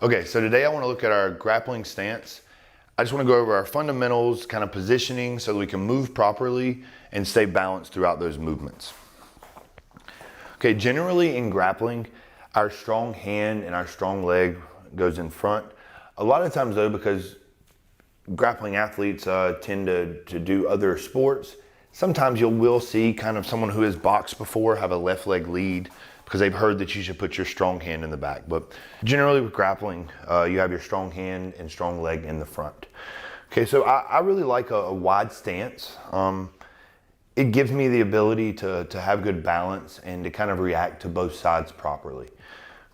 Okay, so today I want to look at our grappling stance. I just want to go over our fundamentals, kind of positioning so that we can move properly and stay balanced throughout those movements. Okay, generally in grappling, our strong hand and our strong leg goes in front. A lot of times though, because grappling athletes tend to do other sports, sometimes you will see kind of someone who has boxed before have a left leg lead because they've heard that you should put your strong hand in the back. But generally with grappling, you have your strong hand and strong leg in the front. Okay, so I really like a wide stance. It gives me the ability to have good balance and to kind of react to both sides properly.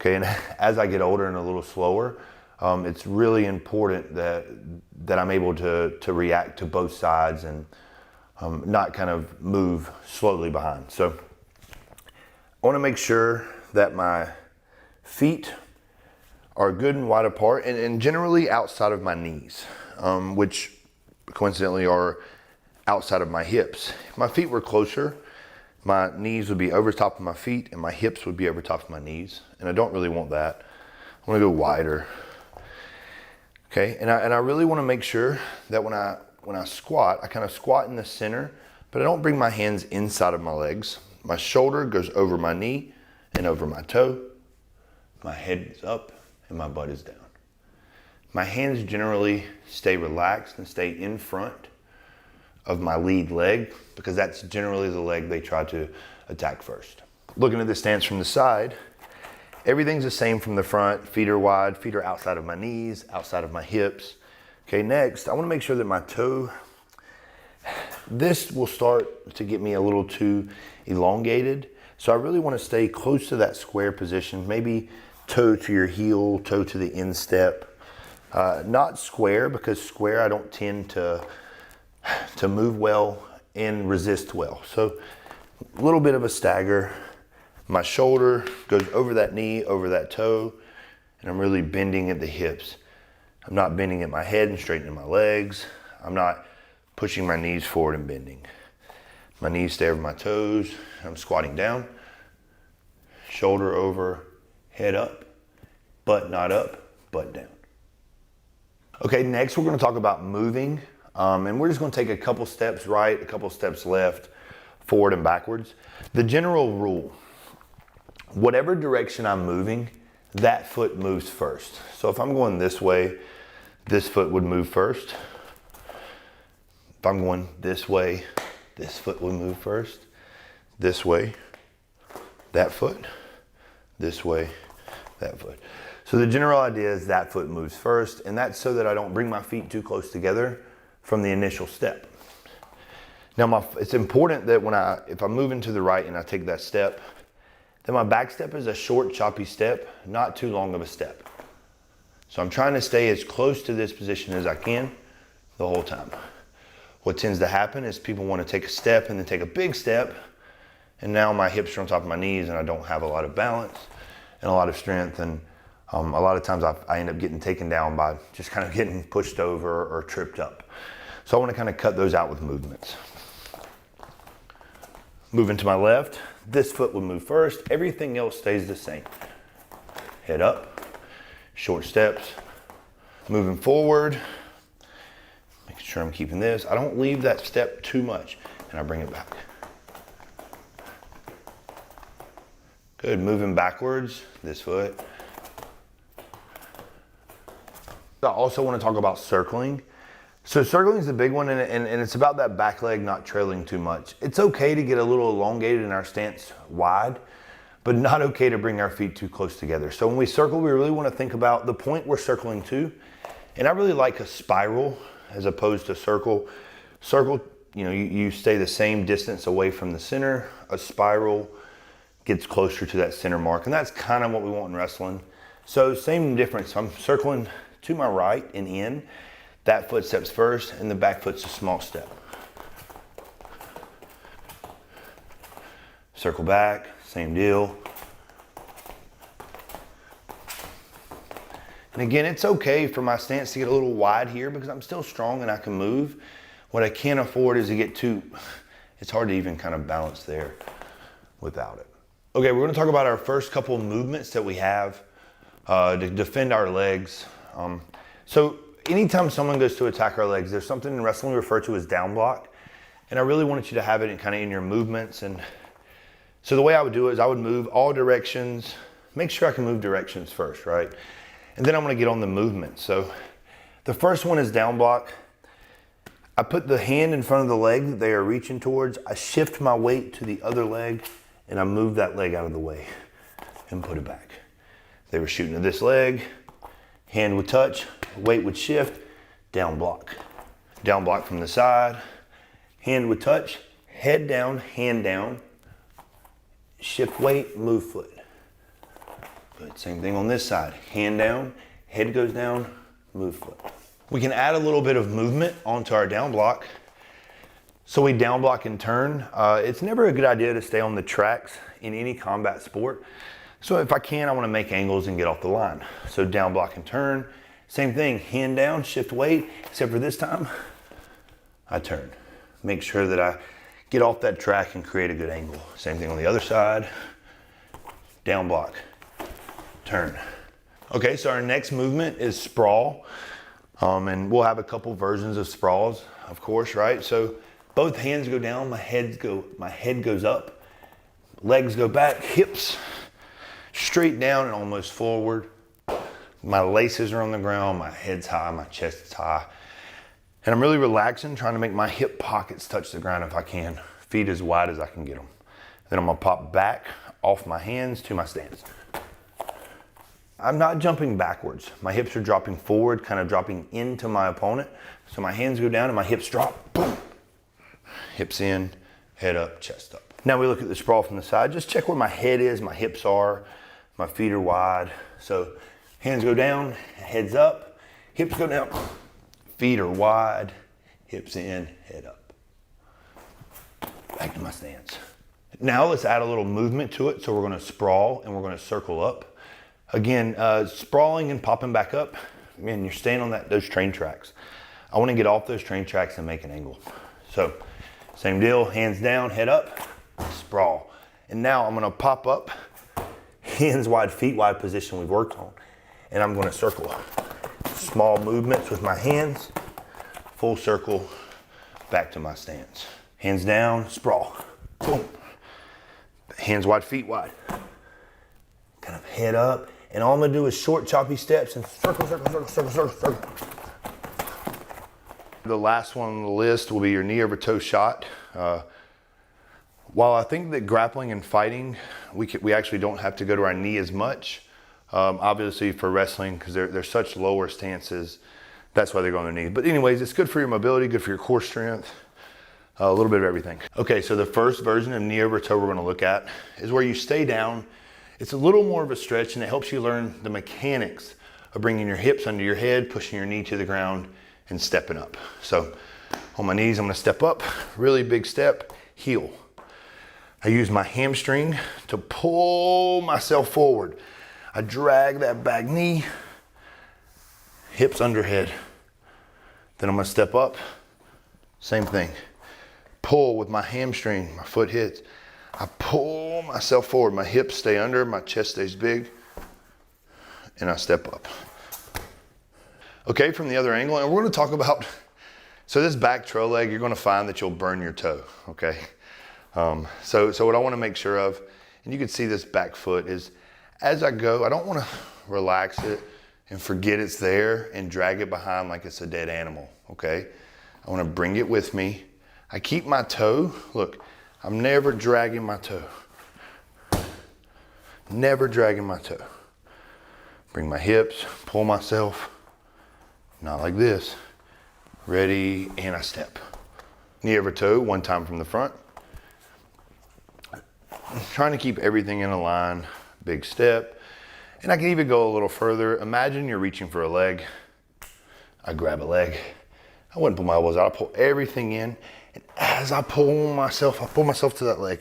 Okay, and as I get older and a little slower, it's really important that I'm able to react to both sides and not kind of move slowly behind. So I want to make sure that my feet are good and wide apart and generally outside of my knees, which coincidentally are outside of my hips. If my feet were closer, my knees would be over top of my feet and my hips would be over top of my knees. And I don't really want that. I want to go wider. Okay, and I really want to make sure that when I squat, I kind of squat in the center, but I don't bring my hands inside of my legs. My shoulder goes over my knee and over my toe. My head is up and my butt is down. My hands generally stay relaxed and stay in front of my lead leg because that's generally the leg they try to attack first. Looking at the stance from the side, everything's the same from the front. Feet are wide, feet are outside of my knees, outside of my hips. Okay, next, I want to make sure that my toe, this will start to get me a little too elongated. So I really want to stay close to that square position, maybe toe to your heel, toe to the instep. Not square, because square I don't tend to move well and resist well. So a little bit of a stagger. My shoulder goes over that knee, over that toe, and I'm really bending at the hips. I'm not bending at my head and straightening my legs. I'm not pushing my knees forward and bending. My knees stay over my toes. I'm squatting down, shoulder over, head up, butt not up, butt down. Okay, next we're going to talk about moving. And we're just going to take a couple steps right, a couple steps left, forward and backwards. The general rule, whatever direction I'm moving, that foot moves first. So if I'm going this way, this foot would move first. If I'm going this way, this foot would move first. This way, that foot. This way, that foot. So the general idea is that foot moves first, and that's so that I don't bring my feet too close together from the initial step. Now it's important that if I'm moving to the right and I take that step, then my back step is a short, choppy step, not too long of a step. So I'm trying to stay as close to this position as I can the whole time. What tends to happen is people want to take a step and then take a big step, and now my hips are on top of my knees and I don't have a lot of balance and a lot of strength, and a lot of times I end up getting taken down by just kind of getting pushed over or tripped up. So I want to kind of cut those out with movements. Moving to my left, this foot will move first. Everything else stays the same. Head up, short steps, moving forward, making sure I'm keeping this. I don't leave that step too much and I bring it back. Good, moving backwards, this foot. I also want to talk about circling. So circling is a big one, and it's about that back leg not trailing too much. It's okay to get a little elongated in our stance wide, but not okay to bring our feet too close together. So when we circle, we really want to think about the point we're circling to. And I really like a spiral as opposed to circle. Circle, you stay the same distance away from the center. A spiral gets closer to that center mark, and that's kind of what we want in wrestling. So same difference. I'm circling to my right and in. That foot steps first, and the back foot's a small step. Circle back, same deal. And again, it's okay for my stance to get a little wide here because I'm still strong and I can move. What I can't afford is to get it's hard to even kind of balance there without it. Okay, we're gonna talk about our first couple movements that we have to defend our legs. So anytime someone goes to attack our legs, there's something in wrestling we refer to as down block. And I really wanted you to have it in kind of in your movements. And so the way I would do it is I would move all directions, make sure I can move directions first, right? And then I'm gonna get on the movement. So the first one is down block. I put the hand in front of the leg that they are reaching towards. I shift my weight to the other leg and I move that leg out of the way and put it back. They were shooting to this leg, hand would touch, weight would shift, down block. Down block from the side, hand would touch, head down, hand down, shift weight, move foot. Good, same thing on this side, hand down, head goes down, move foot. We can add a little bit of movement onto our down block. So we down block and turn. It's never a good idea to stay on the tracks in any combat sport. So if I can, I want to make angles and get off the line. So down block and turn. Same thing, hand down, shift weight, except for this time, I turn. Make sure that I get off that track and create a good angle. Same thing on the other side. Down block, turn. Okay, so our next movement is sprawl. And we'll have a couple versions of sprawls, of course, right? So both hands go down, my head goes up, legs go back, hips straight down and almost forward. My laces are on the ground, my head's high, my chest is high. And I'm really relaxing, trying to make my hip pockets touch the ground if I can. Feet as wide as I can get them. Then I'm gonna pop back off my hands to my stance. I'm not jumping backwards. My hips are dropping forward, kind of dropping into my opponent. So my hands go down and my hips drop, boom. Hips in, head up, chest up. Now we look at the sprawl from the side. Just check where my head is, my hips are, my feet are wide. So hands go down, heads up, hips go down, feet are wide, hips in, head up. Back to my stance. Now let's add a little movement to it. So we're gonna sprawl and we're gonna circle up. Again, sprawling and popping back up, man, you're staying on those train tracks. I wanna get off those train tracks and make an angle. So same deal, hands down, head up, sprawl. And now I'm gonna pop up, hands wide, feet wide position we've worked on. And I'm gonna circle. Small movements with my hands, full circle, back to my stance. Hands down, sprawl, boom. Hands wide, feet wide. Kind of head up. And all I'm gonna do is short, choppy steps and circle, circle, circle, circle, circle, circle. The last one on the list will be your knee over toe shot. While I think that grappling and fighting, we actually don't have to go to our knee as much. Obviously for wrestling, because they're such lower stances, that's why they go on their knees. But anyways, it's good for your mobility, good for your core strength, a little bit of everything. Okay, so the first version of knee over toe we're gonna look at is where you stay down. It's a little more of a stretch and it helps you learn the mechanics of bringing your hips under your head, pushing your knee to the ground and stepping up. So on my knees, I'm gonna step up, really big step, heel. I use my hamstring to pull myself forward. I drag that back knee, hips under head. Then I'm gonna step up, same thing. Pull with my hamstring, my foot hits. I pull myself forward, my hips stay under, my chest stays big, and I step up. Okay, from the other angle, and we're gonna talk about, so this back trail leg, you're gonna find that you'll burn your toe, okay? So what I wanna make sure of, and you can see this back foot, is as I go, I don't wanna relax it and forget it's there and drag it behind like it's a dead animal, okay? I wanna bring it with me. I keep my toe, look, I'm never dragging my toe. Never dragging my toe. Bring my hips, pull myself, not like this. Ready, and I step. Knee over toe, one time from the front. I'm trying to keep everything in a line, big step. And I can even go a little further. Imagine you're reaching for a leg. I grab a leg. I wouldn't pull my elbows out, I pull everything in. And as I pull myself to that leg,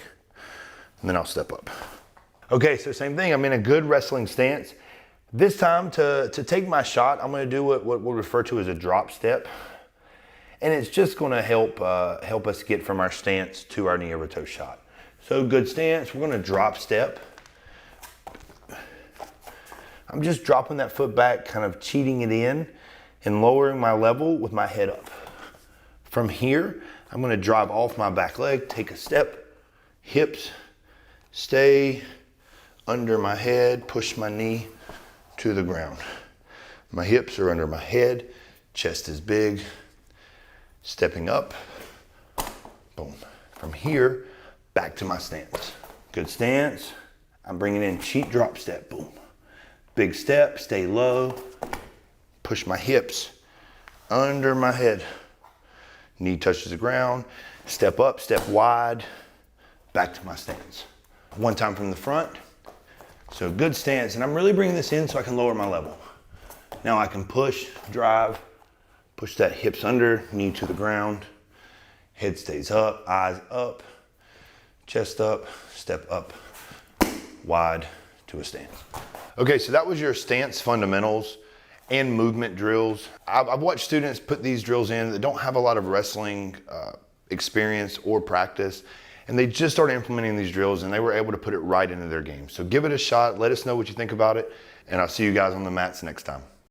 and then I'll step up. Okay, so same thing, I'm in a good wrestling stance. This time to take my shot, I'm gonna do what we'll refer to as a drop step. And it's just gonna help us get from our stance to our knee over toe shot. So good stance, we're gonna drop step. I'm just dropping that foot back, kind of cheating it in and lowering my level with my head up. From here, I'm gonna drive off my back leg, take a step, hips, stay under my head, push my knee to the ground. My hips are under my head, chest is big, stepping up, boom. From here, back to my stance. Good stance, I'm bringing in cheat drop step, boom. Big step, stay low, push my hips under my head. Knee touches the ground, step up, step wide, back to my stance. One time from the front. So good stance, and I'm really bringing this in so I can lower my level. Now I can push, drive, push that hips under, knee to the ground, head stays up, eyes up, chest up, step up, wide to a stance. Okay, so that was your stance fundamentals and movement drills. I've watched students put these drills in that don't have a lot of wrestling experience or practice, and they just started implementing these drills and they were able to put it right into their game. So give it a shot, let us know what you think about it, and I'll see you guys on the mats next time.